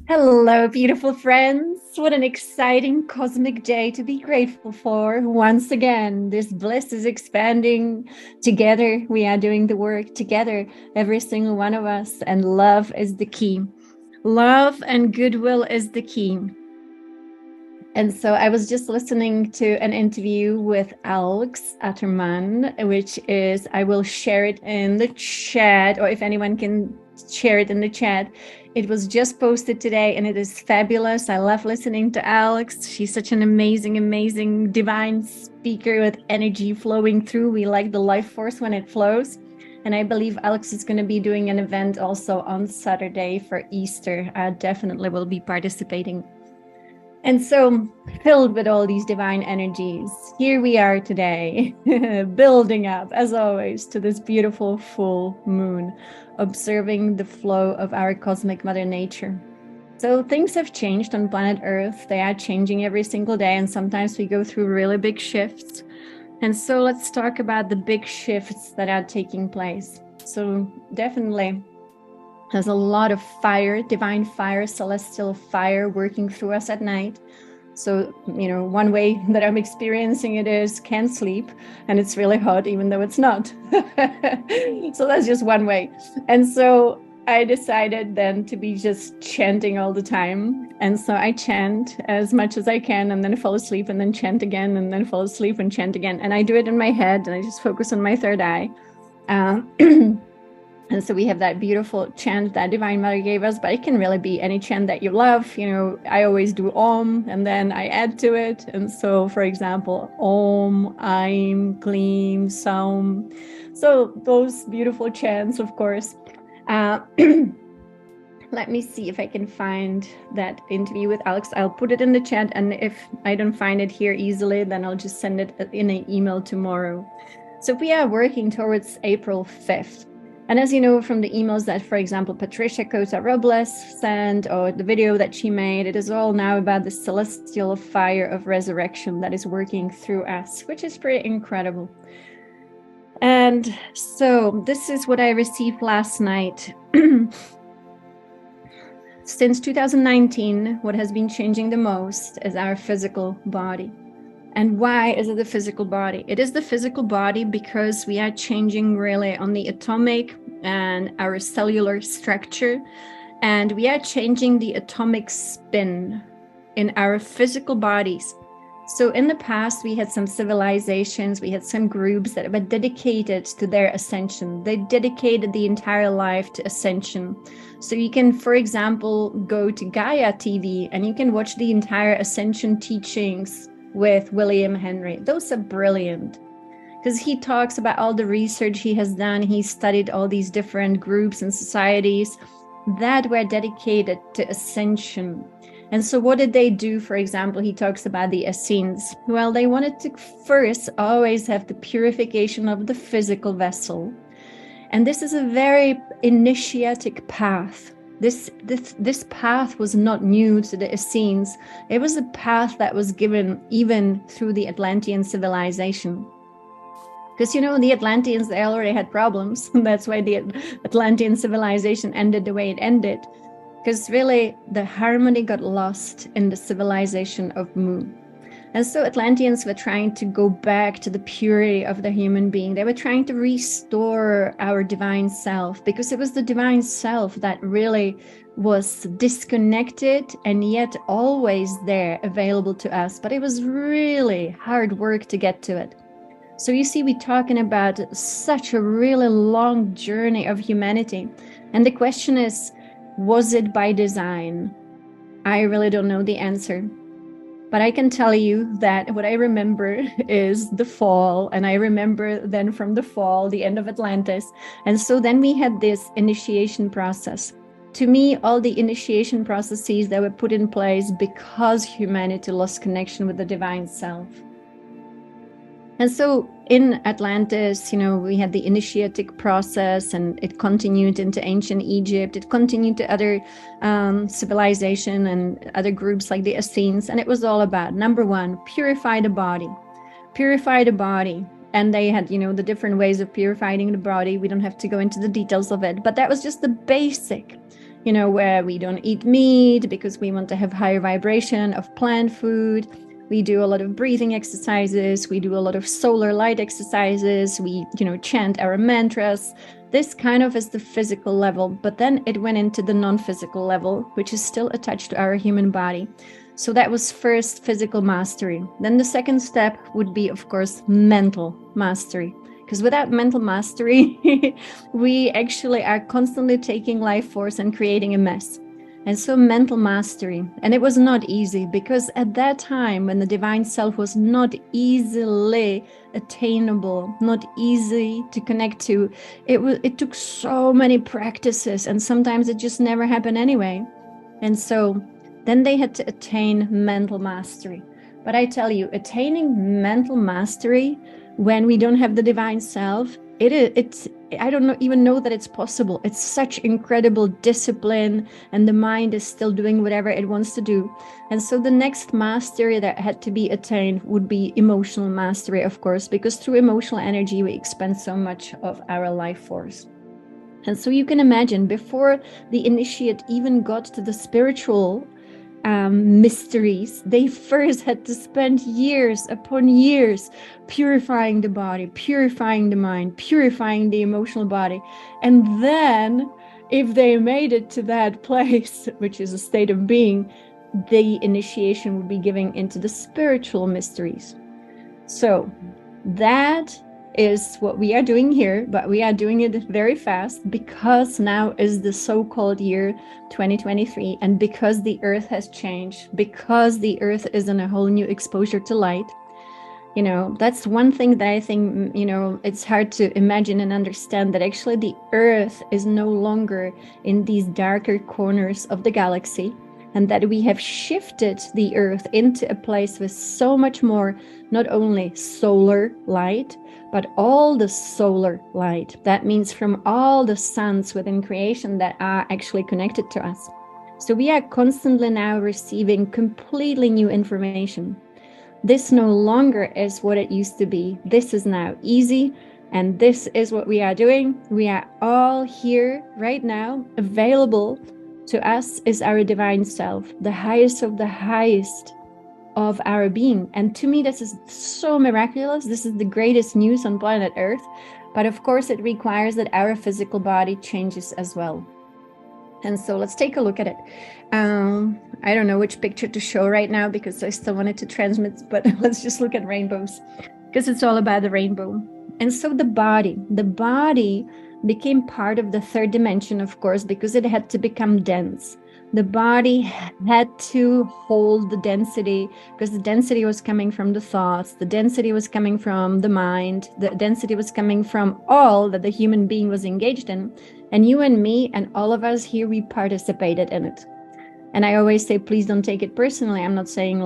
Hello, beautiful friends. What an exciting cosmic day to be grateful for. Once again, this bliss is expanding. Together, we are doing the work together, every single one of us, and love is the key. Love and goodwill is the key. And so I was just listening to an interview with Alex Atterman, which is, I will share it in the chat, or if anyone can share it in the chat. It was just posted today and it is fabulous. I love listening to Alex. She's such an amazing, amazing divine speaker with energy flowing through. We like the life force when it flows. And I believe Alex is going to be doing an event also on Saturday for Easter. I definitely will be participating. And so, filled with all these divine energies, here we are today, building up, as always, to this beautiful full moon, observing the flow of our cosmic Mother Nature. So things have changed on planet Earth. They are changing every single day, and sometimes we go through really big shifts. And so let's talk about the big shifts that are taking place. So definitely, there's a lot of fire, divine fire, celestial fire working through us at night. So, one way that I'm experiencing it is can't sleep and it's really hot, even though it's not. So that's just one way. And so I decided then to be just chanting all the time. And so I chant as much as I can and then fall asleep and then chant again and then fall asleep and chant again. And I do it in my head and I just focus on my third eye. And so we have that beautiful chant that Divine Mother gave us, but it can really be any chant that you love. I always do Om and then I add to it. And so, for example, Om, Aim, Kleem, Saum. So those beautiful chants, of course. Let me see if I can find that interview with Alex. I'll put it in the chat. And if I don't find it here easily, then I'll just send it in an email tomorrow. So we are working towards April 5th. And as you know from the emails that, for example, Patricia Cota Robles sent, or the video that she made, it is all now about the celestial fire of resurrection that is working through us, which is pretty incredible. And so this is what I received last night. Since 2019, what has been changing the most is our physical body. And why is it the physical body? It is the physical body because we are changing really on the atomic and our cellular structure. And we are changing the atomic spin in our physical bodies. So in the past, we had some civilizations, we had some groups that were dedicated to their ascension. They dedicated the entire life to ascension. So you can, for example, go to Gaia TV and you can watch the entire ascension teachings with William Henry. Those are brilliant because he talks about all the research he has done. He studied all these different groups and societies that were dedicated to ascension. And so what did they do? For example, he talks about the Essenes. Well, they wanted to first always have the purification of the physical vessel. And this is a very initiatic path. This path was not new to the Essenes. It was a path that was given even through the Atlantean civilization. Because, the Atlanteans, they already had problems. That's why the Atlantean civilization ended the way it ended. Because really, the harmony got lost in the civilization of Mu. And so Atlanteans were trying to go back to the purity of the human being. They were trying to restore our divine self, because it was the divine self that really was disconnected and yet always there, available to us. But it was really hard work to get to it. So you see, we're talking about such a really long journey of humanity. And the question is, was it by design? I really don't know the answer. But I can tell you that what I remember is the fall. And I remember then from the fall, the end of Atlantis. And so then we had this initiation process. To me, all the initiation processes that were put in place because humanity lost connection with the divine self. And so in Atlantis, we had the initiatic process, and it continued into ancient Egypt. It continued to other civilization and other groups like the Essenes. And it was all about, number one, purify the body. Purify the body. And they had, the different ways of purifying the body. We don't have to go into the details of it. But that was just the basic. where we don't eat meat because we want to have higher vibration of plant food. We do a lot of breathing exercises. We do a lot of solar light exercises. We, chant our mantras. This kind of is the physical level, but then it went into the non-physical level, which is still attached to our human body. So that was first physical mastery. Then the second step would be, of course, mental mastery. Because without mental mastery, we actually are constantly taking life force and creating a mess. And so mental mastery. And it was not easy, because at that time when the divine self was not easily attainable, not easy to connect to, it took so many practices, and sometimes it just never happened anyway. And so then they had to attain mental mastery. But I tell you, attaining mental mastery when we don't have the divine self, I don't even know that it's possible. It's such incredible discipline, and the mind is still doing whatever it wants to do. And so the next mastery that had to be attained would be emotional mastery, of course, because through emotional energy, we expend so much of our life force. And so you can imagine, before the initiate even got to the spiritual mysteries, they first had to spend years upon years purifying the body, purifying the mind, purifying the emotional body. And then if they made it to that place, which is a state of being, the initiation would be giving into the spiritual mysteries. So that is what we are doing here, but we are doing it very fast, because now is the so-called year 2023, and because the earth has changed, because the earth is in a whole new exposure to light. That's one thing that I think, it's hard to imagine and understand, that actually the earth is no longer in these darker corners of the galaxy, and that we have shifted the earth into a place with so much more, not only solar light, but all the solar light. That means from all the suns within creation that are actually connected to us. So we are constantly now receiving completely new information. This no longer is what it used to be. This is now easy, and this is what we are doing. We are all here right now. Available to us is our divine self, the highest of the highest of our being. And to me, this is so miraculous. This is the greatest news on planet Earth. But of course, it requires that our physical body changes as well. And so let's take a look at it. I don't know which picture to show right now, because I still wanted to transmit, but let's just look at rainbows, because it's all about the rainbow. And so the body became part of the third dimension, of course, because it had to become dense. The body had to hold the density, because the density was coming from the thoughts, the density was coming from the mind, the density was coming from all that the human being was engaged in. And you and me and all of us here, we participated in it. And I always say, please don't take it personally. I'm not saying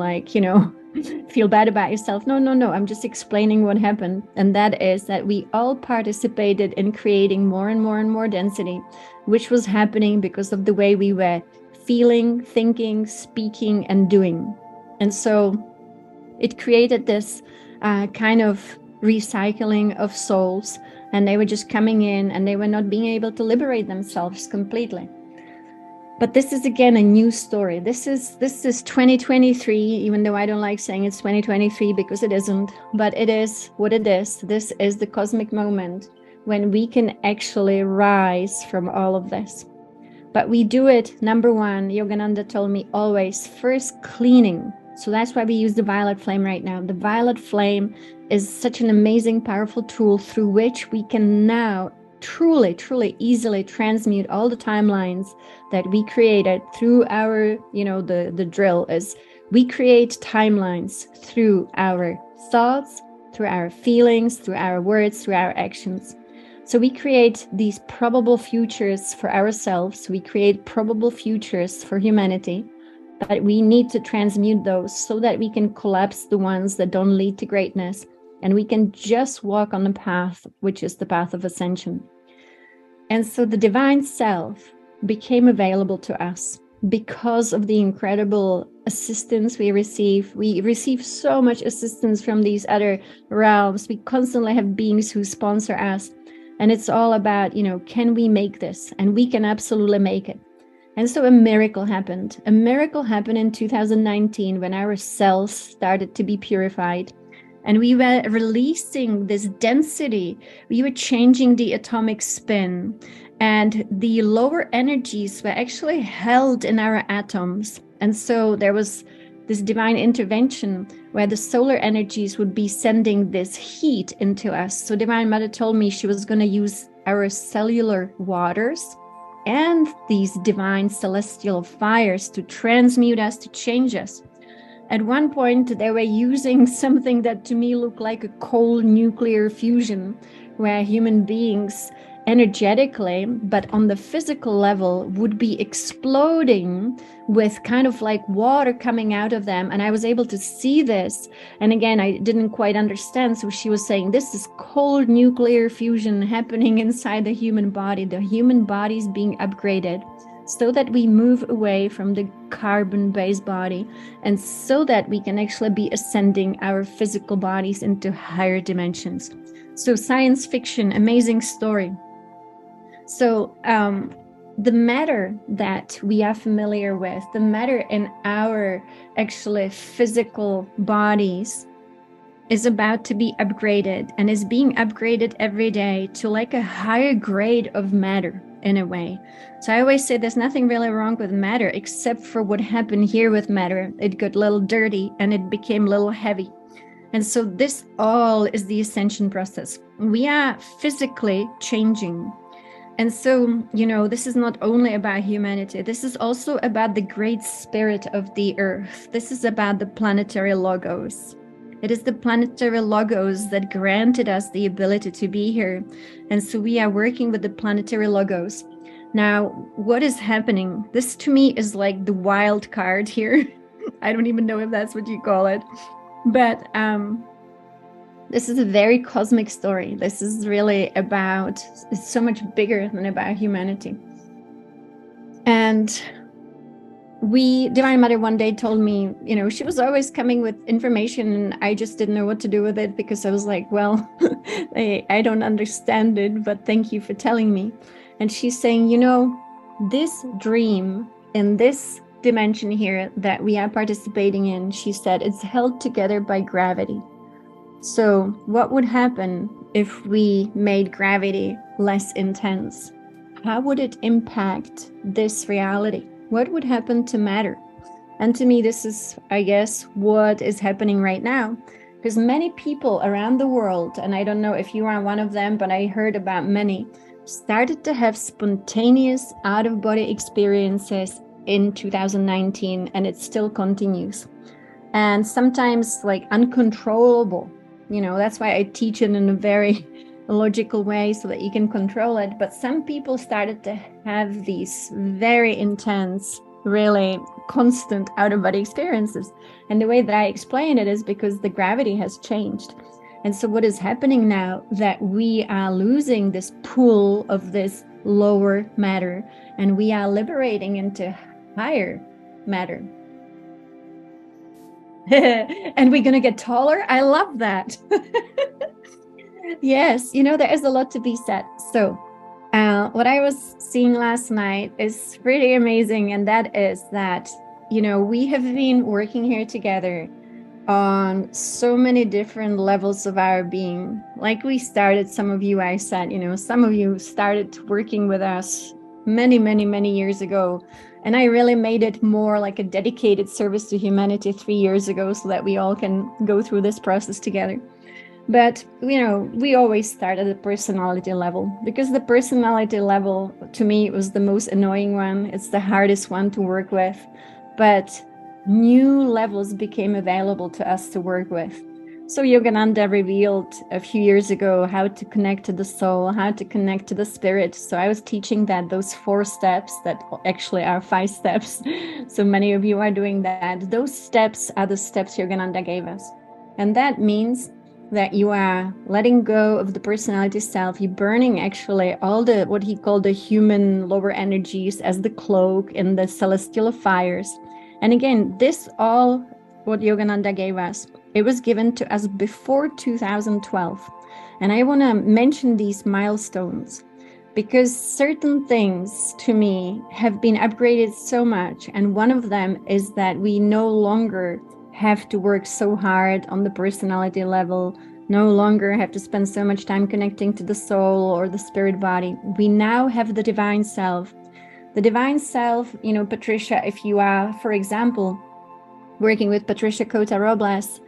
feel bad about yourself. No. I'm just explaining what happened. And that is that we all participated in creating more and more and more density, which was happening because of the way we were feeling, thinking, speaking, and doing. And so it created this kind of recycling of souls, and they were just coming in, and they were not being able to liberate themselves completely. But this is again a new story. This is 2023, even though I don't like saying it's 2023, because it isn't, but it is what it is. This is the cosmic moment when we can actually rise from all of this. But we do it, number one, Yogananda told me always, first cleaning. So that's why we use the violet flame right now. The violet flame is such an amazing, powerful tool through which we can now truly, truly easily transmute all the timelines that we created through our, the drill is we create timelines through our thoughts, through our feelings, through our words, through our actions. So we create these probable futures for ourselves. We create probable futures for humanity, but we need to transmute those so that we can collapse the ones that don't lead to greatness, and we can just walk on the path, which is the path of ascension. And so the divine self became available to us because of the incredible assistance we receive. We receive so much assistance from these other realms. We constantly have beings who sponsor us. And it's all about, can we make this? And we can absolutely make it. And so a miracle happened. A miracle happened in 2019 when our cells started to be purified. And we were releasing this density. We were changing the atomic spin. And the lower energies were actually held in our atoms. And so there was this divine intervention where the solar energies would be sending this heat into us. So Divine Mother told me she was going to use our cellular waters and these divine celestial fires to transmute us, to change us. At one point, they were using something that to me looked like a cold nuclear fusion, where human beings energetically, but on the physical level, would be exploding with kind of like water coming out of them. And I was able to see this. And again, I didn't quite understand. So she was saying, this is cold nuclear fusion happening inside the human body. The human body is being upgraded so that we move away from the carbon-based body and so that we can actually be ascending our physical bodies into higher dimensions. So science fiction, amazing story. So the matter that we are familiar with, the matter in our actually physical bodies is about to be upgraded and is being upgraded every day to like a higher grade of matter in a way. So I always say there's nothing really wrong with matter except for what happened here with matter. It got a little dirty and it became a little heavy. And so this all is the ascension process. We are physically changing. And so, you know, this is not only about humanity. This is also about the great spirit of the earth. This is about the planetary logos. It is the planetary logos that granted us the ability to be here. And so we are working with the planetary logos. Now, what is happening? This to me is like the wild card here. I don't even know if that's what you call it. But this is a very cosmic story. This is really about, it's so much bigger than about humanity. And Divine Mother one day told me, you know, she was always coming with information and I just didn't know what to do with it because I was like, well, I don't understand it, but thank you for telling me. And she's saying, you know, this dream in this dimension here that we are participating in, she said, it's held together by gravity. So what would happen if we made gravity less intense? How would it impact this reality? What would happen to matter? And to me, this is, I guess, what is happening right now. Because many people around the world, and I don't know if you are one of them, but I heard about many, started to have spontaneous out-of-body experiences in 2019, and it still continues. And sometimes like uncontrollable. You know, that's why I teach it in a very logical way so that you can control it. But some people started to have these very intense, really constant out-of-body experiences. And the way that I explain it is because the gravity has changed. And so what is happening now that we are losing this pool of this lower matter and we are liberating into higher matter. And we're going to get taller. I love that. Yes, you know, there is a lot to be said. So what I was seeing last night is pretty amazing. And that is that, you know, we have been working here together on so many different levels of our being. Like we started, some of you, I said, you know, some of you started working with us many, many, many years ago. And I really made it more like a dedicated service to humanity 3 years ago so that we all can go through this process together. But, you know, we always start at the personality level because the personality level, to me, was the most annoying one. It's the hardest one to work with. But new levels became available to us to work with. So Yogananda revealed a few years ago how to connect to the soul, how to connect to the spirit. So I was teaching that those 4 steps that actually are 5 steps. So many of you are doing that. Those steps are the steps Yogananda gave us. And that means that you are letting go of the personality self. You're burning actually all the, what he called the human lower energies as the cloak in the celestial fires. And again, this all what Yogananda gave us, it was given to us before 2012. And I want to mention these milestones because certain things to me have been upgraded so much. And one of them is that we no longer have to work so hard on the personality level, no longer have to spend so much time connecting to the soul or the spirit body. We now have the divine self. The divine self, you know, Patricia, if you are, for example, working with Patricia Cota Robles,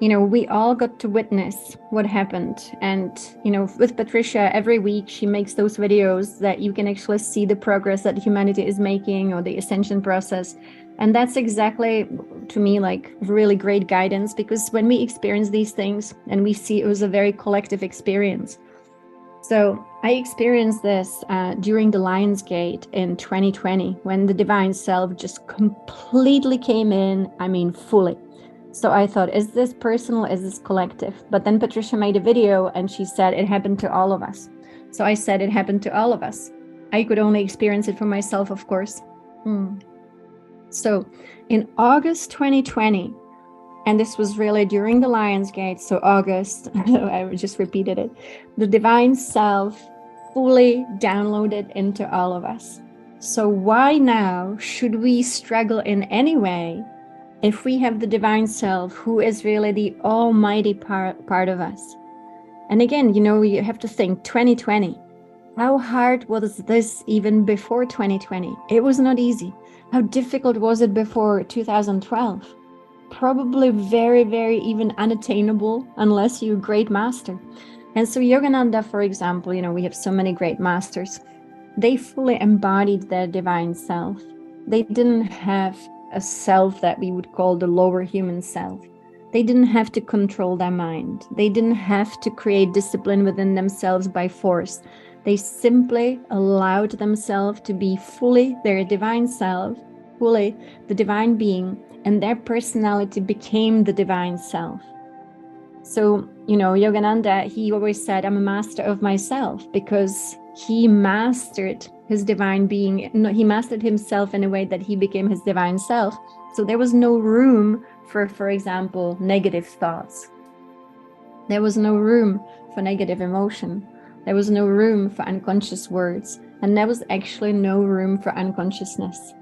you know, we all got to witness what happened. And, you know, with Patricia, every week she makes those videos that you can actually see the progress that humanity is making, or the ascension process. And that's exactly, to me, like really great guidance, because when we experience these things and we see it was a very collective experience. So I experienced this during the Lion's Gate in 2020, when the divine self just completely came in, I mean, fully. So I thought, is this personal? Is this collective? But then Patricia made a video and she said it happened to all of us. So I said it happened to all of us. I could only experience it for myself, of course. So in August 2020, and this was really during the Lion's Gate, so August, I just repeated it, the divine self fully downloaded into all of us. So why now should we struggle in any way if we have the divine self, who is really the almighty part of us? And again, you know, you have to think 2020. How hard was this even before 2020? It was not easy. How difficult was it before 2012? Probably very, very even unattainable unless you're a great master. And so Yogananda, for example, you know, we have so many great masters. They fully embodied their divine self. They didn't have a self that we would call the lower human self. They didn't have to control their mind. They didn't have to create discipline within themselves by force. They simply allowed themselves to be fully their divine self, fully the divine being, and their personality became the divine self. So, you know, Yogananda, he always said, I'm a master of myself, because he mastered his divine being. No, he mastered himself in a way that he became his divine self. So there was no room for example, negative thoughts. There was no room for negative emotion. There was no room for unconscious words. And there was actually no room for unconsciousness.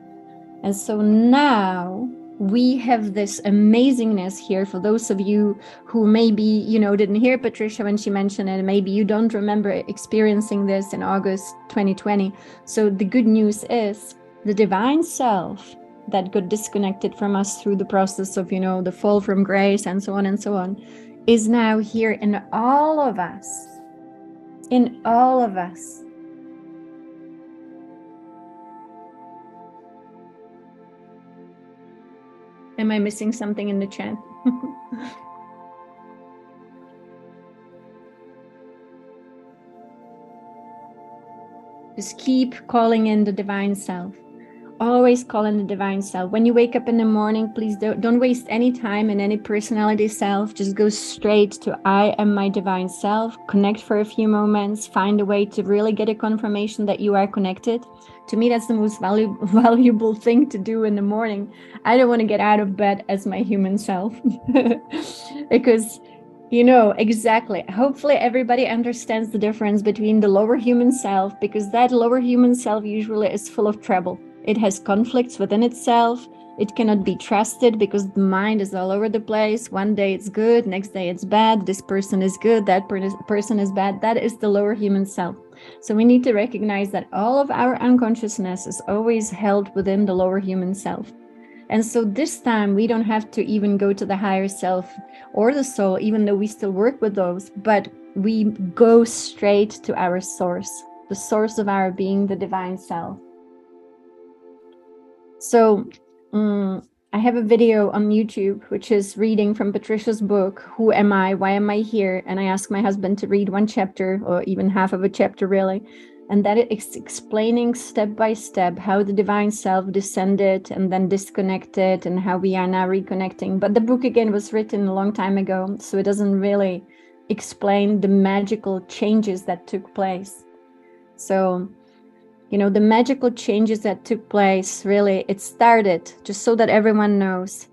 And so now we have this amazingness here. For those of you who maybe, you know, didn't hear Patricia when she mentioned it, maybe you don't remember experiencing this in August 2020. So the good news is the divine self that got disconnected from us through the process of, you know, the fall from grace and so on, is now here in all of us. In all of us. Am I missing something in the chat? Just keep calling in the divine self. Always call in the divine self. When you wake up in the morning, please don't waste any time in any personality self. Just go straight to I am my divine self. Connect for a few moments. Find a way to really get a confirmation that you are connected. To me, that's the most valuable thing to do in the morning. I don't want to get out of bed as my human self. Because, you know, exactly. Hopefully everybody understands the difference between the lower human self, because that lower human self usually is full of trouble. It has conflicts within itself. It cannot be trusted because the mind is all over the place. One day it's good, next day it's bad. This person is good, that person is bad. That is the lower human self. So we need to recognize that all of our unconsciousness is always held within the lower human self. And so this time we don't have to even go to the higher self or the soul, even though we still work with those, but we go straight to our source, the source of our being, the divine self. So I have a video on YouTube, which is reading from Patricia's book, Who Am I? Why Am I Here? And I asked my husband to read one chapter, or even half of a chapter really. And that is explaining step by step how the divine self descended and then disconnected, and how we are now reconnecting. But the book again was written a long time ago, so it doesn't really explain the magical changes that took place. So, you know, the magical changes that took place, really, it started, just so that everyone knows,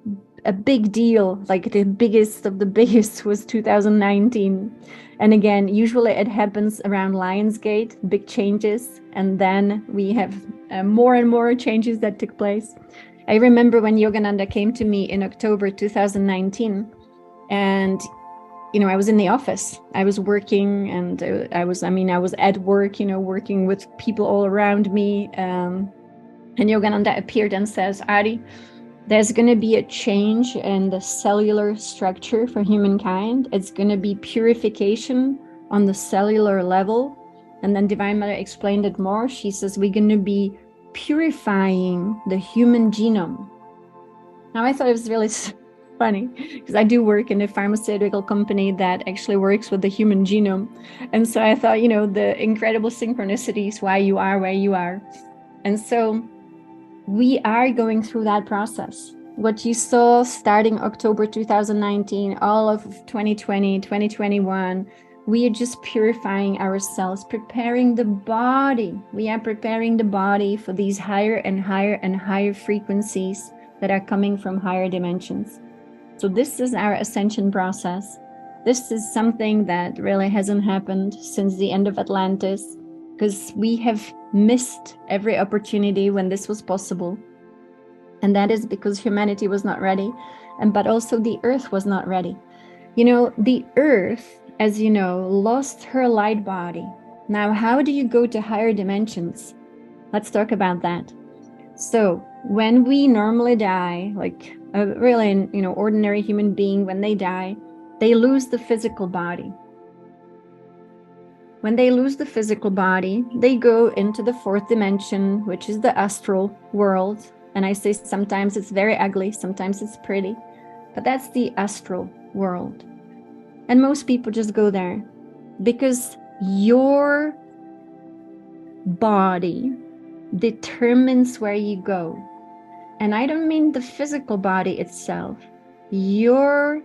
a big deal, like the biggest of the biggest was 2019. And again, usually it happens around Lionsgate, big changes, and then we have more and more changes that took place. I remember when Yogananda came to me in October 2019, and I was in the office. I was working, and I was at work, working with people all around me. And Yogananda appeared and says, Ari, there's going to be a change in the cellular structure for humankind. It's going to be purification on the cellular level. And then Divine Mother explained it more. She says, we're going to be purifying the human genome. Now, I thought it was really funny because I do work in a pharmaceutical company that actually works with the human genome. And so I thought, the incredible synchronicities, why you are where you are. And so we are going through that process. What you saw starting October 2019, all of 2020, 2021, we are just purifying ourselves, preparing the body. We are preparing the body for these higher and higher and higher frequencies that are coming from higher dimensions. So this is our ascension process. This is something that really hasn't happened since the end of Atlantis, because we have missed every opportunity when this was possible. And that is because humanity was not ready, but also the earth was not ready. The earth, as you know, lost her light body. Now, how do you go to higher dimensions? Let's talk about that. So when we normally die, like a really, ordinary human being, when they die, they lose the physical body. When they lose the physical body, they go into the fourth dimension, which is the astral world. And I say sometimes it's very ugly, sometimes it's pretty, but that's the astral world. And most people just go there because your body determines where you go. And I don't mean the physical body itself, your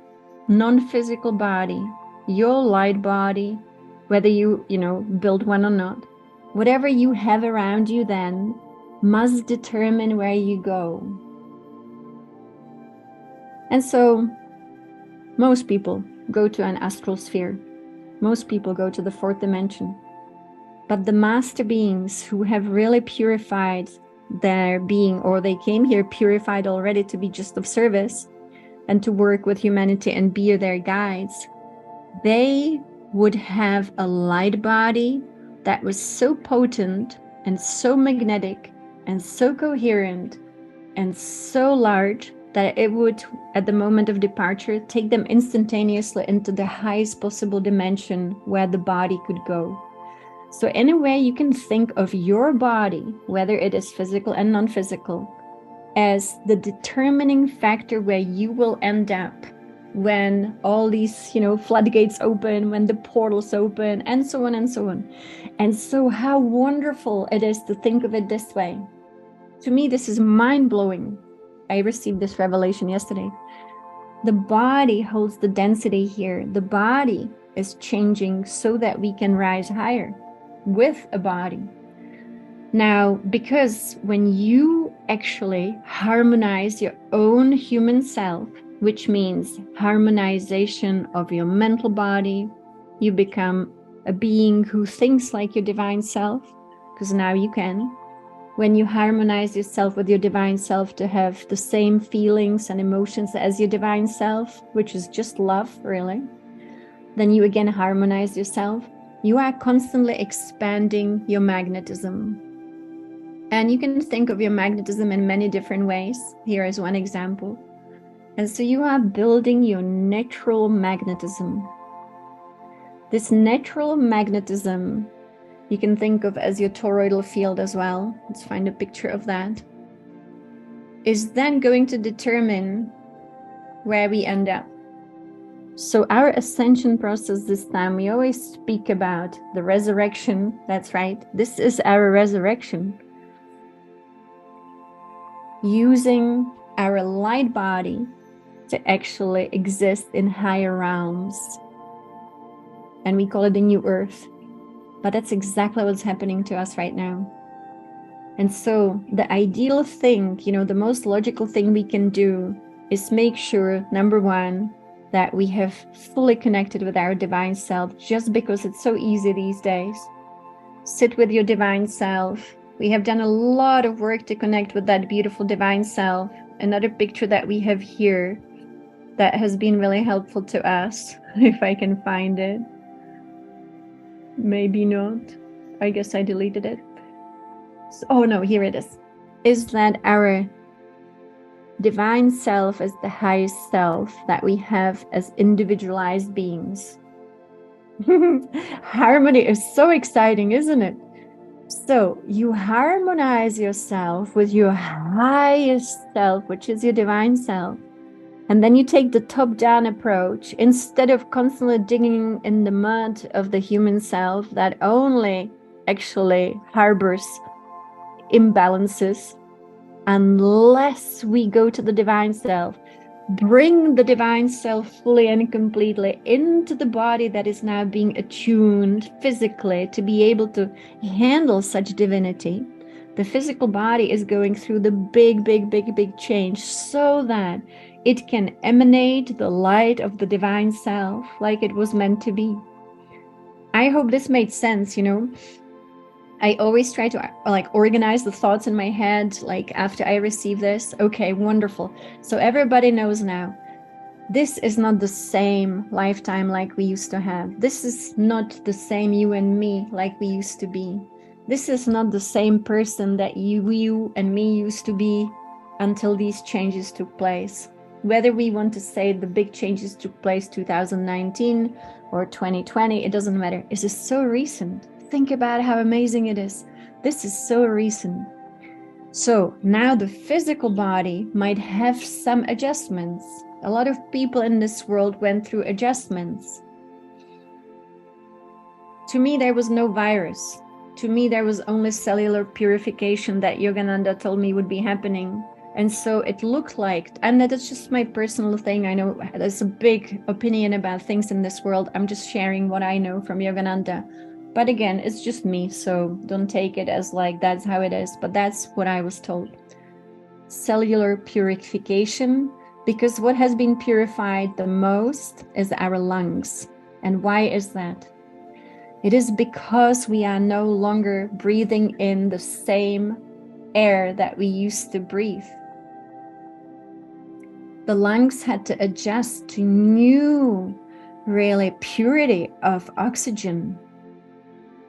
non-physical body, your light body, whether you build one or not, whatever you have around you then must determine where you go. And so most people go to an astral sphere. Most people go to the fourth dimension. But the master beings who have really purified their being, or they came here purified already to be just of service and to work with humanity and be their guides, they would have a light body that was so potent and so magnetic and so coherent and so large that it would, at the moment of departure, take them instantaneously into the highest possible dimension where the body could go. So in a way, you can think of your body, whether it is physical and non-physical, as the determining factor where you will end up when all these, floodgates open, when the portals open, and so on and so on. And so how wonderful it is to think of it this way. To me, this is mind-blowing. I received this revelation yesterday. The body holds the density here. The body is changing so that we can rise higher with a body. Now, because when you actually harmonize your own human self, which means harmonization of your mental body, you become a being who thinks like your divine self, because now you can. When you harmonize yourself with your divine self to have the same feelings and emotions as your divine self, which is just love, really, then you again harmonize yourself. You are constantly expanding your magnetism. And you can think of your magnetism in many different ways. Here is one example. And so you are building your natural magnetism. This natural magnetism, you can think of as your toroidal field as well. Let's find a picture of that. Is then going to determine where we end up. So our ascension process this time, we always speak about the resurrection. That's right. This is our resurrection. Using our light body to actually exist in higher realms. And we call it the new earth. But that's exactly what's happening to us right now. And so the ideal thing, the most logical thing we can do is make sure, number one, that we have fully connected with our divine self, just because it's so easy these days. Sit with your divine self. We have done a lot of work to connect with that beautiful divine self. Another picture that we have here that has been really helpful to us, if I can find it. Maybe not. I guess I deleted it. So, oh no, here it is that our divine self is the highest self that we have as individualized beings. Harmony is so exciting, isn't it? So you harmonize yourself with your highest self, which is your divine self. And then you take the top-down approach instead of constantly digging in the mud of the human self that only actually harbors imbalances. Unless we go to the divine self, bring the divine self fully and completely into the body that is now being attuned physically to be able to handle such divinity. The physical body is going through the big change so that it can emanate the light of the divine self like it was meant to be. I hope this made sense, you know. I always try to organize the thoughts in my head, like after I receive this. Okay, wonderful. So everybody knows now, this is not the same lifetime like we used to have. This is not the same you and me like we used to be. This is not the same person that you and me used to be until these changes took place. Whether we want to say the big changes took place 2019 or 2020, it doesn't matter. It's just so recent. Think about how amazing it is. This is so recent. So now the physical body might have some adjustments. A lot of people in this world went through adjustments. To me, there was no virus. To me, there was only cellular purification that Yogananda told me would be happening. And so it looked like, and that's just my personal thing. I know there's a big opinion about things in this world. I'm just sharing what I know from Yogananda. But again, it's just me, so don't take it as like that's how it is. But that's what I was told. Cellular purification, because what has been purified the most is our lungs. And why is that? It is because we are no longer breathing in the same air that we used to breathe. The lungs had to adjust to new, really purity of oxygen.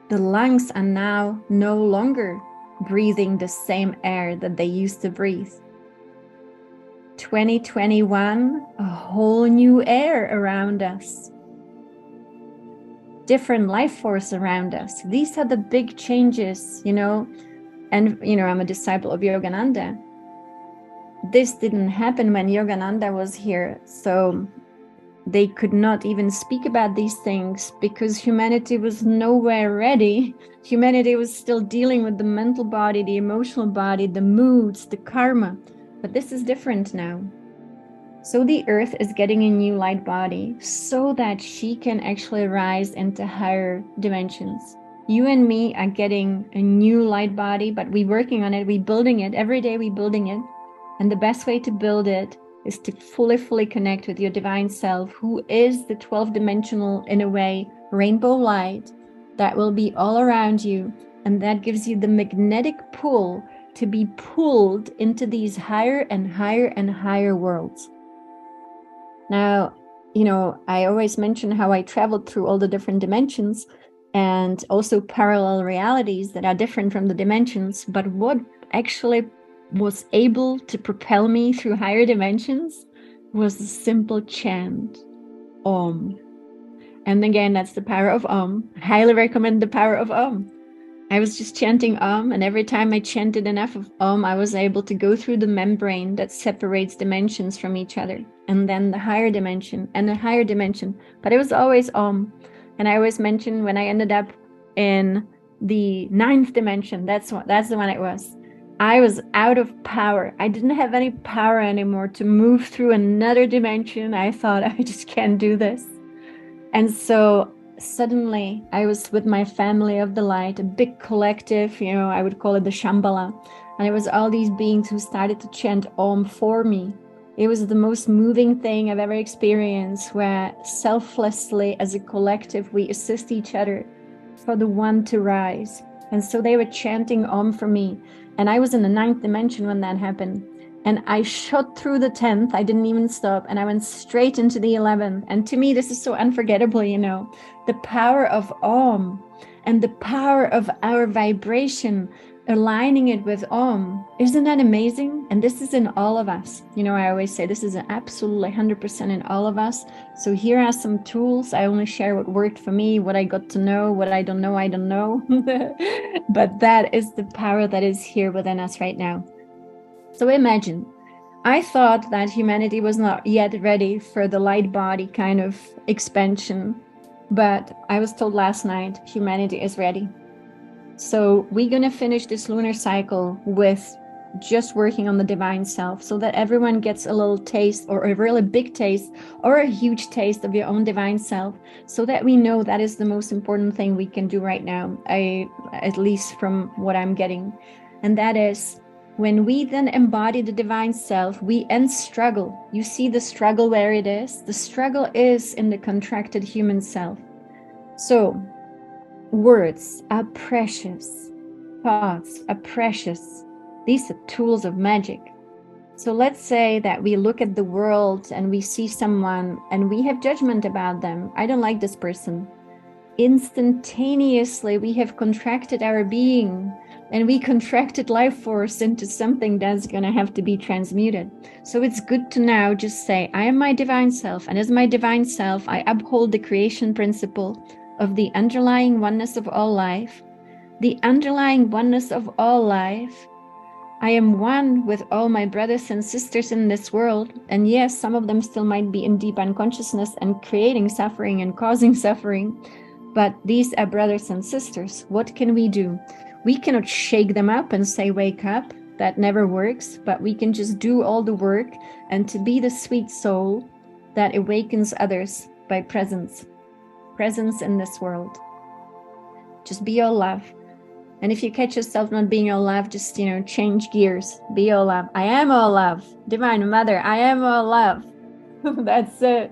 The lungs are now no longer breathing the same air that they used to breathe. 2021, a whole new air around us. Different life force around us. These are the big changes, you know. And, you know, I'm a disciple of Yogananda. This didn't happen when Yogananda was here. So they could not even speak about these things because humanity was nowhere ready. Humanity was still dealing with the mental body, the emotional body, the moods, the karma. But this is different now. So the earth is getting a new light body so that she can actually rise into higher dimensions. You and me are getting a new light body, but we're working on it, we're building it. Every day we're building it. And the best way to build it is to fully connect with your divine self, who is the 12-dimensional, in a way, rainbow light that will be all around you. And that gives you the magnetic pull to be pulled into these higher and higher worlds. Now, you know, I always mention how I traveled through all the different dimensions and also parallel realities that are different from the dimensions. But what actually was able to propel me through higher dimensions was the simple chant, Om. And again, that's the power of Om. I highly recommend the power of Om. I was just chanting Om, and every time I chanted enough of Om, I was able to go through the membrane that separates dimensions from each other, and then the higher dimension and the higher dimension. But it was always Om. And I always mention when I ended up in the 9th dimension, that's the one it was. I was out of power. I didn't have any power anymore to move through another dimension. I thought, I just can't do this. And so suddenly I was with my family of the light, a big collective, you know, I would call it the Shambhala. And it was all these beings who started to chant Om for me. It was the most moving thing I've ever experienced, where selflessly as a collective, we assist each other for the one to rise. And so they were chanting Om for me. And I was in the 9th dimension when that happened. And I shot through the 10th. I didn't even stop. And I went straight into the 11th. And to me, this is so unforgettable, you know, the power of Om and the power of our vibration, aligning it with Om. Isn't that amazing? And this is in all of us. You know, I always say this is absolutely 100% in all of us. So here are some tools. I only share what worked for me, what I got to know, what I don't know, I don't know. But that is the power that is here within us right now. So imagine, I thought that humanity was not yet ready for the light body kind of expansion, but I was told last night humanity is ready. So we're going to finish this lunar cycle with just working on the divine self, so that everyone gets a little taste, or a really big taste, or a huge taste of your own divine self, so that we know that is the most important thing we can do right now, at least from what I'm getting. And that is, when we then embody the divine self, we end struggle. You see the struggle where it is? The struggle is in the contracted human self. So words are precious. Thoughts are precious. These are tools of magic. So let's say that we look at the world and we see someone and we have judgment about them. I don't like this person. Instantaneously, we have contracted our being, and we contracted life force into something that's going to have to be transmuted. So it's good to now just say, I am my divine self, and as my divine self, I uphold the creation principle of the underlying oneness of all life. The underlying oneness of all life. I am one with all my brothers and sisters in this world. And yes, some of them still might be in deep unconsciousness and creating suffering and causing suffering. But these are brothers and sisters. What can we do? We cannot shake them up and say, wake up. That never works. But we can just do all the work and to be the sweet soul that awakens others by presence. Presence in this world. Just be all love. And if you catch yourself not being all love, just, you know, change gears. Be all love. I am all love. Divine Mother, I am all love. That's it.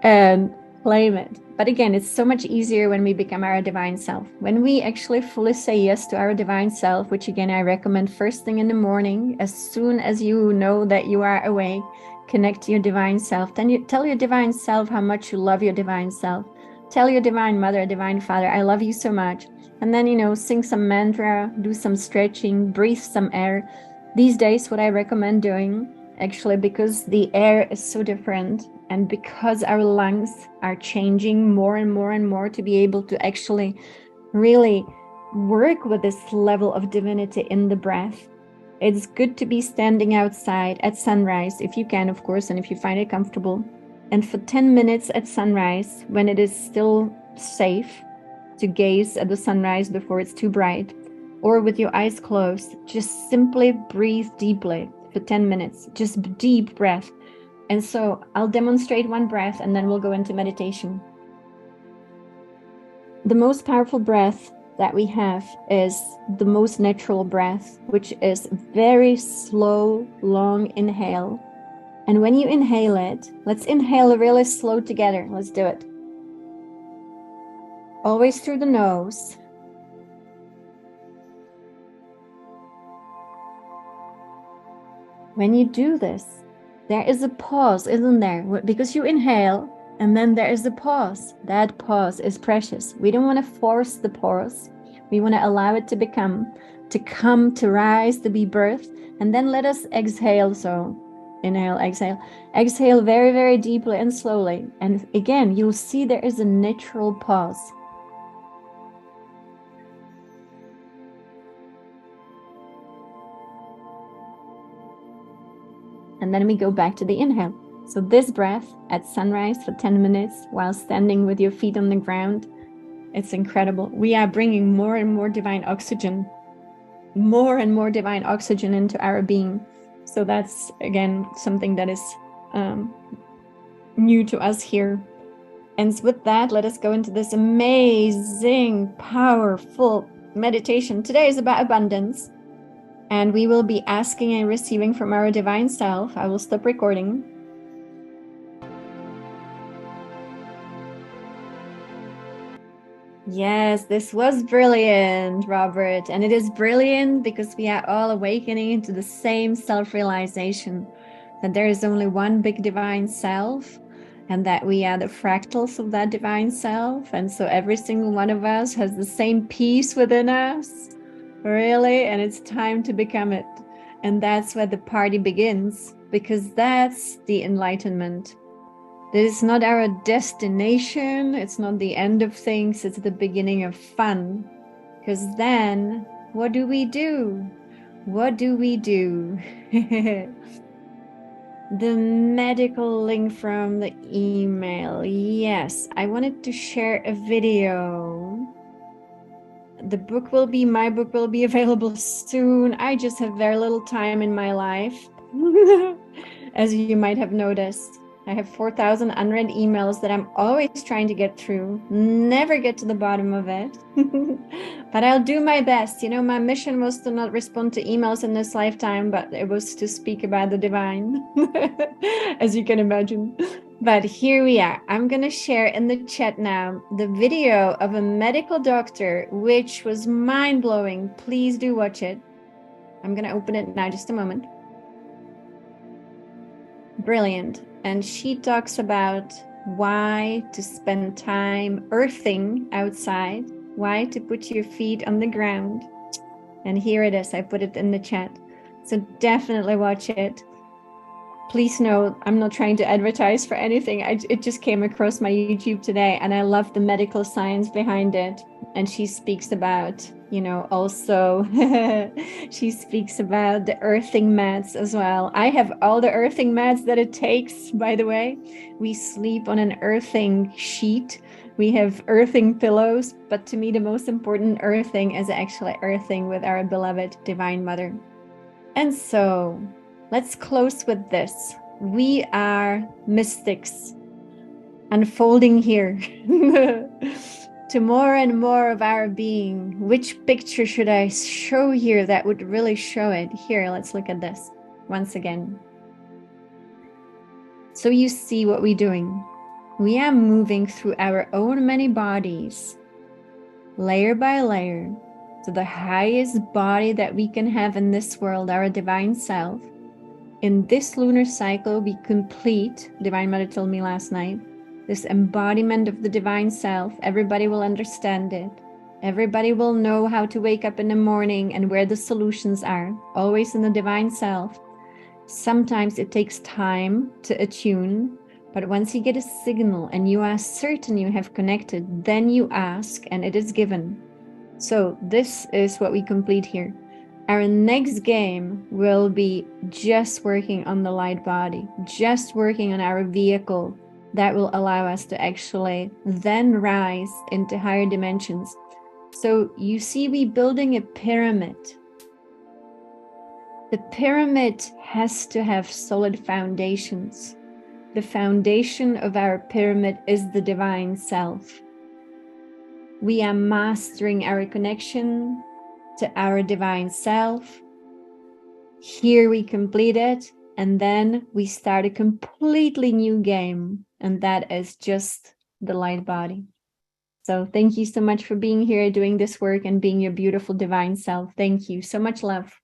And claim it. But again, it's so much easier when we become our divine self. When we actually fully say yes to our divine self, which again, I recommend first thing in the morning, as soon as you know that you are awake, connect to your divine self. Then you tell your divine self how much you love your divine self. Tell your divine mother, divine father, I love you so much. And then, you know, sing some mantra, do some stretching, breathe some air. These days, what I recommend doing, actually, because the air is so different, and because our lungs are changing more and more and more to be able to actually really work with this level of divinity in the breath, it's good to be standing outside at sunrise, if you can, of course, and if you find it comfortable. And for 10 minutes at sunrise, when it is still safe to gaze at the sunrise before it's too bright, or with your eyes closed, just simply breathe deeply for 10 minutes, just deep breath. And so I'll demonstrate one breath and then we'll go into meditation. The most powerful breath that we have is the most natural breath, which is very slow, long inhale. And when you inhale it, let's inhale really slow together. Let's do it. Always through the nose. When you do this, there is a pause, isn't there? Because you inhale and then there is a pause. That pause is precious. We don't want to force the pause. We want to allow it to become, to come, to rise, to be birthed. And then let us exhale. So inhale, exhale. Exhale very, very deeply and slowly. And again, you'll see there is a natural pause. And then we go back to the inhale. So this breath at sunrise for 10 minutes while standing with your feet on the ground, it's incredible. We are bringing more and more divine oxygen, into our being. So that's, again, something that is new to us here. And with that, let us go into this amazing, powerful meditation. Today is about abundance. And we will be asking and receiving from our divine self. I will stop recording. Yes, this was brilliant, Robert. And it is brilliant because we are all awakening into the same self-realization that there is only one big divine self and that we are the fractals of that divine self. And so every single one of us has the same peace within us, really, and it's time to become it. And that's where the party begins, because that's the enlightenment. This is not our destination, it's not the end of things, it's the beginning of fun. Because then, what do we do? What do we do? The medical link from the email. Yes, I wanted to share a video. The book will be, my book will be available soon. I just have very little time in my life, as you might have noticed. I have 4,000 unread emails that I'm always trying to get through, never get to the bottom of it. But I'll do my best. You know, my mission was to not respond to emails in this lifetime, but it was to speak about the divine, as you can imagine. But here we are. I'm going to share in the chat now the video of a medical doctor, which was mind-blowing. Please do watch it. I'm going to open it now, just a moment. Brilliant. And she talks about why to spend time earthing outside, why to put your feet on the ground. And here it is. I put it in the chat. So definitely watch it. Please know I'm not trying to advertise for anything. It just came across my YouTube today and I love the medical science behind it. And she speaks about, you know, also she speaks about the earthing mats as well. I have all the earthing mats that it takes, by the way. We sleep on an earthing sheet. We have earthing pillows, but to me the most important earthing is actually earthing with our beloved Divine Mother. And so let's close with this. We are mystics unfolding here to more and more of our being. Which picture should I show here that would really show it? Here, let's look at this once again. So you see what we're doing. We are moving through our own many bodies, layer by layer, to the highest body that we can have in this world, our divine self. In this lunar cycle, we complete, Divine Mother told me last night, this embodiment of the divine self. Everybody will understand it. Everybody will know how to wake up in the morning and where the solutions are, always in the divine self. Sometimes it takes time to attune, but once you get a signal and you are certain you have connected, then you ask and it is given. So this is what we complete here. Our next game will be just working on the light body, just working on our vehicle that will allow us to actually then rise into higher dimensions. So you see, we building a pyramid. The pyramid has to have solid foundations. The foundation of our pyramid is the divine self. We are mastering our connection to our divine self. Here we complete it, and then we start a completely new game, and that is just the light body. So thank you so much for being here, doing this work, and being your beautiful divine self. Thank you. So much love.